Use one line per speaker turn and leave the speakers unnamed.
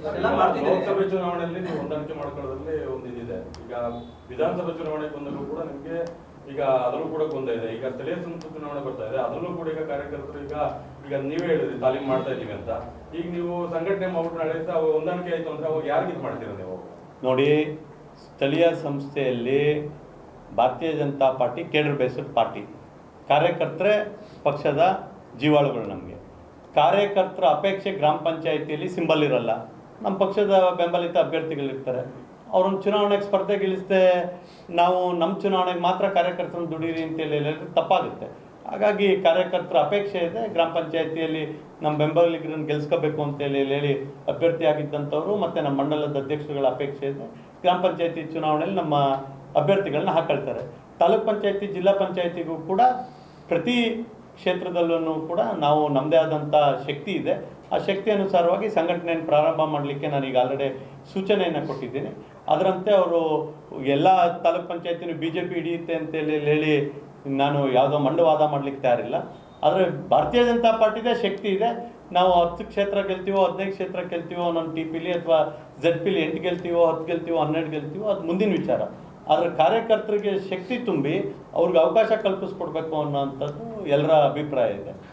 ಲೋಕಸಭೆ ಚುನಾವಣೆಯಲ್ಲಿ ನೀವು ಹೊಂದಾಣಿಕೆ ಮಾಡ್ಕೊಳ್ಳೋದ್ರಲ್ಲಿ ಒಂದು ಇದಿದೆ. ಈಗ ವಿಧಾನಸಭೆ ಚುನಾವಣೆಗೆ ಬಂದರೂ ಕೂಡ ನಿಮಗೆ ಈಗ ಅದರಲ್ಲೂ ಕೂಡ ಗೊಂದಲ ಇದೆ. ಈಗ ಸ್ಥಳೀಯ ಸಂಸ್ಥೆ ಚುನಾವಣೆ ಬರ್ತಾ ಇದೆ, ಅದರಲ್ಲೂ ಕೂಡ ಈಗ ಕಾರ್ಯಕರ್ತರು ಈಗ ನೀವೇ ಹೇಳಿದ್ರಿ ತಾಲೀಮ್ ಮಾಡ್ತಾ ಇದೀವಿ ಅಂತ. ಈಗ ನೀವು ಸಂಘಟನೆ ಮಾಡ್ಬಿಟ್ಟು ನಡೆಯುತ್ತಾ ಹೊಂದಾಣಿಕೆ ಆಯ್ತು ಅಂದ್ರೆ ಅವಾಗ ಯಾರಿಗೆ ಇದು ಮಾಡ್ತೀರಾ ನೀವು?
ನೋಡಿ, ಸ್ಥಳೀಯ ಸಂಸ್ಥೆಯಲ್ಲಿ Bharatiya Janata party cadre based party. ಕಾರ್ಯಕರ್ತರೇ ಪಕ್ಷದ ಜೀವಾಳುಗಳು. ನಮಗೆ ಕಾರ್ಯಕರ್ತರ ಅಪೇಕ್ಷೆ ಗ್ರಾಮ ಪಂಚಾಯಿತಿಯಲ್ಲಿ ಸಿಂಬಲ್ ಇರಲ್ಲ. ನಮ್ಮ ಪಕ್ಷದ ಬೆಂಬಲಿತ ಅಭ್ಯರ್ಥಿಗಳಿರ್ತಾರೆ, ಅವ್ರನ್ನ ಚುನಾವಣೆಗೆ ಸ್ಪರ್ಧೆಗಿಳಿಸದೆ ನಾವು ನಮ್ಮ ಚುನಾವಣೆಗೆ ಮಾತ್ರ ಕಾರ್ಯಕರ್ತರನ್ನು ದುಡೀರಿ ಅಂತೇಳಿ ಹೇಳಿದ್ರೆ ತಪ್ಪಾಗುತ್ತೆ. ಹಾಗಾಗಿ ಕಾರ್ಯಕರ್ತರ ಅಪೇಕ್ಷೆ ಇದೆ. ಗ್ರಾಮ ಪಂಚಾಯಿತಿಯಲ್ಲಿ ನಮ್ಮ ಬೆಂಬಲಿಗರನ್ನು ಗೆಲ್ಸ್ಕೋಬೇಕು ಅಂತೇಳಿ ಹೇಳಿ ಅಭ್ಯರ್ಥಿ ಆಗಿದ್ದಂಥವ್ರು ಮತ್ತು ನಮ್ಮ ಮಂಡಲದ ಅಧ್ಯಕ್ಷರುಗಳ ಅಪೇಕ್ಷೆ ಇದೆ. ಗ್ರಾಮ ಪಂಚಾಯಿತಿ ಚುನಾವಣೆಯಲ್ಲಿ ನಮ್ಮ ಅಭ್ಯರ್ಥಿಗಳನ್ನ ಹಾಕೊಳ್ತಾರೆ. ತಾಲೂಕ್ ಪಂಚಾಯಿತಿ, ಜಿಲ್ಲಾ ಪಂಚಾಯಿತಿಗೂ ಕೂಡ ಪ್ರತಿ ಕ್ಷೇತ್ರದಲ್ಲೂ ಕೂಡ ನಾವು ನಮ್ಮದೇ ಆದಂಥ ಶಕ್ತಿ ಇದೆ. ಆ ಶಕ್ತಿ ಅನುಸಾರವಾಗಿ ಸಂಘಟನೆಯನ್ನು ಪ್ರಾರಂಭ ಮಾಡಲಿಕ್ಕೆ ನಾನೀಗ ಆಲ್ರೆಡಿ ಸೂಚನೆಯನ್ನು ಕೊಟ್ಟಿದ್ದೀನಿ. ಅದರಂತೆ ಅವರು ಎಲ್ಲ ತಾಲೂಕ್ ಪಂಚಾಯತಿನೂ BJP ಹಿಡಿಯುತ್ತೆ ಅಂತೇಳಿ ಹೇಳಿ ನಾನು ಯಾವುದೋ ಮಂಡವಾದ ಮಾಡಲಿಕ್ಕೆ ತಯಾರಿಲ್ಲ. ಆದರೆ ಭಾರತೀಯ ಜನತಾ ಪಾರ್ಟಿದೇ ಶಕ್ತಿ ಇದೆ. ನಾವು 10 ಕ್ಷೇತ್ರ ಗೆಲ್ತೀವೋ, 15 ಕ್ಷೇತ್ರ ಗೆಲ್ತೀವೋ, ನನ್ನ TPಲಿ ಅಥವಾ ZPಲಿ 8 ಗೆಲ್ತೀವೋ, 10 ಗೆಲ್ತೀವೋ, 12 ಗೆಲ್ತೀವೋ, ಅದು ಮುಂದಿನ ವಿಚಾರ. ಆದರೆ ಕಾರ್ಯಕರ್ತರಿಗೆ ಶಕ್ತಿ ತುಂಬಿ ಅವ್ರಿಗೆ ಅವಕಾಶ ಕಲ್ಪಿಸ್ಕೊಡ್ಬೇಕು ಅನ್ನೋಂಥದ್ದು ಎಲ್ಲರ ಅಭಿಪ್ರಾಯ ಇದೆ.